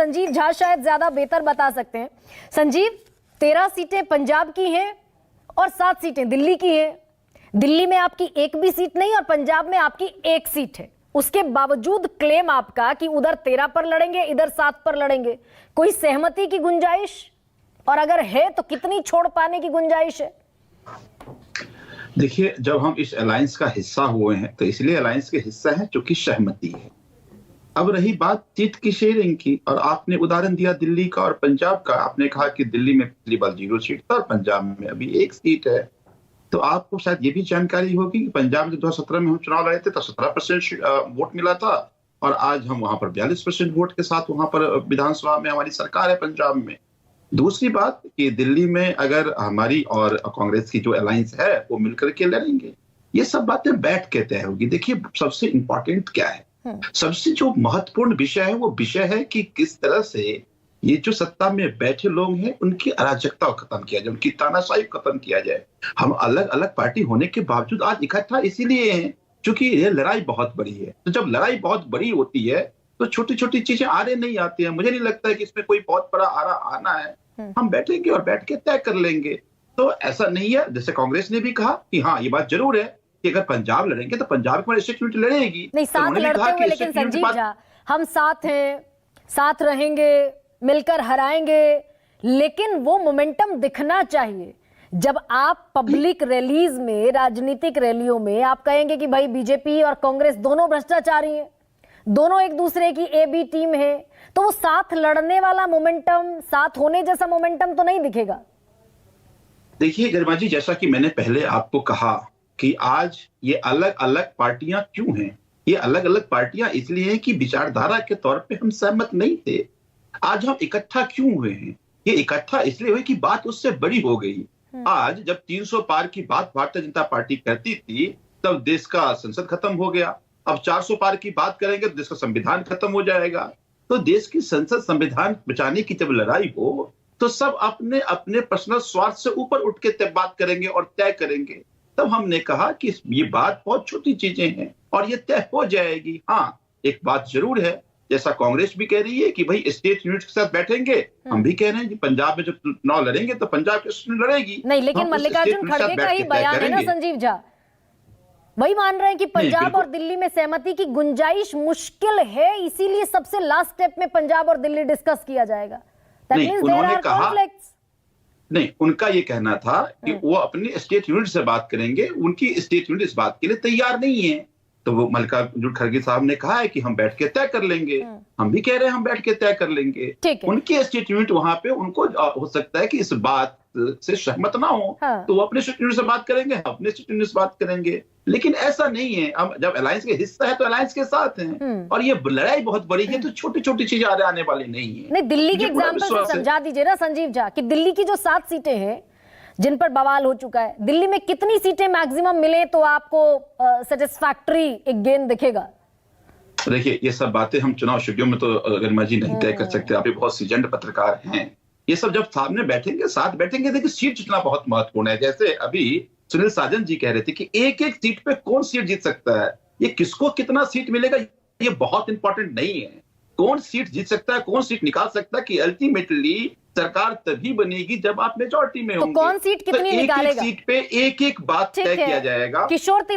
संजीव झा शायद ज्यादा बेहतर बता सकते हैं। संजीव, 13 सीटें पंजाब की हैं और 7 सीटें दिल्ली की हैं। दिल्ली में आपकी एक भी सीट नहीं और पंजाब में आपकी एक सीट है। उसके बावजूद क्लेम आपका कि उधर 13 पर लड़ेंगे, इधर 7 पर लड़ेंगे। कोई सहमति की गुंजाइश, और अगर है तो कितनी छोड़ पाने की गुंजाइश है? देखिए, जब हम इस अलायंस का हिस्सा हुए हैं तो इसलिए अलायंस के हिस्सा है क्योंकि सहमति है। अब रही बात सीट की शेयरिंग की, और आपने उदाहरण दिया दिल्ली का और पंजाब का। आपने कहा कि दिल्ली में पिछली बार 0 सीट था और पंजाब में अभी 1 सीट है। तो आपको शायद ये भी जानकारी होगी कि पंजाब में 2017 में हम चुनाव लड़े थे तो 17% वोट मिला था, और आज हम वहां पर 42% वोट के साथ वहां पर विधानसभा में हमारी सरकार है पंजाब में। दूसरी बात कि दिल्ली में अगर हमारी और कांग्रेस की जो अलायंस है वो मिलकर के लड़ेंगे, ये सब बातें बैठ के तय होगी। देखिए, सबसे इंपॉर्टेंट क्या है, सबसे जो महत्वपूर्ण विषय है वो विषय है कि किस तरह से ये जो सत्ता में बैठे लोग हैं उनकी अराजकता को खत्म किया जाए, उनकी तानाशाही को खत्म किया जाए। हम अलग अलग पार्टी होने के बावजूद आज इकट्ठा इसीलिए हैं क्योंकि ये लड़ाई बहुत बड़ी है। तो जब लड़ाई बहुत बड़ी होती है तो छोटी छोटी चीजें आरे नहीं आती हैं। मुझे नहीं लगता है कि इसमें कोई बहुत बड़ा आरा आना है। हम बैठेंगे और बैठ के तय कर लेंगे। तो ऐसा नहीं है, जैसे कांग्रेस ने भी कहा कि हाँ, ये बात जरूर है कि अगर पंजाब लड़ेंगे तो पंजाब की स्टेट लड़ेगी। नहीं, साथ लड़ते हुए, लेकिन संजीव झा, हम साथ हैं, साथ रहेंगे, मिलकर हराएंगे, लेकिन वो मोमेंटम दिखना चाहिए। जब आप पब्लिक रैलीज में, राजनीतिक रैलियों में आप कहेंगे कि भाई बीजेपी और कांग्रेस दोनों भ्रष्टाचारी हैं, दोनों एक दूसरे की ए बी टीम है, तो वो साथ लड़ने वाला मोमेंटम, साथ होने जैसा मोमेंटम तो नहीं दिखेगा। देखिए गरिमा जी, जैसा कि मैंने पहले आपको कहा कि आज ये अलग अलग पार्टियां क्यों हैं। ये अलग अलग पार्टियां इसलिए हैं कि विचारधारा के तौर पे हम सहमत नहीं थे। आज हम इकट्ठा क्यों हुए हैं? ये इकट्ठा इसलिए हुए कि बात उससे बड़ी हो गई। आज जब 300 पार की बात भारतीय जनता पार्टी करती थी तब देश का संसद खत्म हो गया। अब 400 पार की बात करेंगे तो देश का संविधान खत्म हो जाएगा। तो देश की संसद संविधान बचाने की जब लड़ाई हो तो सब अपने अपने पर्सनल स्वार्थ से ऊपर उठ के बात करेंगे और तय करेंगे। तब हमने कहा कि ये बात बहुत छोटी चीजें हैं और ये तय हो जाएगी। हाँ, एक बात जरूर है, जैसा कांग्रेस भी कह रही है कि भाई स्टेट यूनिट के साथ बैठेंगे, हम भी कह रहे हैं कि पंजाब में जब चुनाव लड़ेंगे तो पंजाब की स्टेट लड़ेगी। नहीं, लेकिन मल्लिकार्जुन खड़गे का ही बयान है ना संजीव झा, वही मान रहे हैं कि पंजाब और दिल्ली में सहमति की गुंजाइश मुश्किल है, इसीलिए सबसे लास्ट स्टेप में पंजाब और दिल्ली डिस्कस किया जाएगा। नहीं, उन्होंने कहा नहीं, उनका ये कहना था कि वो अपनी स्टेट यूनिट से बात करेंगे, उनकी स्टेट यूनिट इस बात के लिए तैयार नहीं है। तो वो मल्लिकार्जुन खड़गे साहब ने कहा है कि हम बैठ के तय कर लेंगे। हम भी कह रहे हैं हम बैठ के तय कर लेंगे। उनकी स्टेट यूनिट वहां पे उनको हो सकता है कि इस बात से सहमत ना हो, तो वो अपने स्टेट यूनिट से बात करेंगे, हम अपने स्टेट यूनिट से बात करेंगे। लेकिन ऐसा नहीं है, हम जब अलायंस के हिस्सा है तो अलायंस के साथ हैं। और ये लड़ाई बहुत बड़ी है तो छोटी छोटी चीजें आने वाली नहीं है। नहीं, दिल्ली के एग्जाम्पल से समझा दीजिए ना संजीव झा कि दिल्ली की जो 7 सीटें हैं जिन पर बवाल हो चुका है, दिल्ली में कितनी सीटें मैक्सिमम मिले तो आपको सेटिस्फैक्टरी एक गेन दिखेगा? देखिए, ये सब बातें हम चुनाव शेड्यूल में तो गरिमा जी नहीं तय कर सकते। आप भी बहुत सीजन्ड पत्रकार हैं। ये सब जब सामने बैठेंगे, साथ बैठेंगे, देखिए सीट जितना बहुत महत्वपूर्ण है। जैसे अभी सुनील साजन जी कह रहे थे कि एक एक सीट पे कौन सीट जीत सकता है, ये किसको कितना सीट मिलेगा, ये बहुत इंपॉर्टेंट नहीं है। कौन सीट जीत सकता है, कौन सीट निकाल सकता है कि अल्टीमेटली सरकार तभी बनेगी जब आप मेजॉरिटी में होंगे। तो कौन सीट कितनी निकालेगा, एक सीट पे एक एक बात तय किया जाएगा। किशोर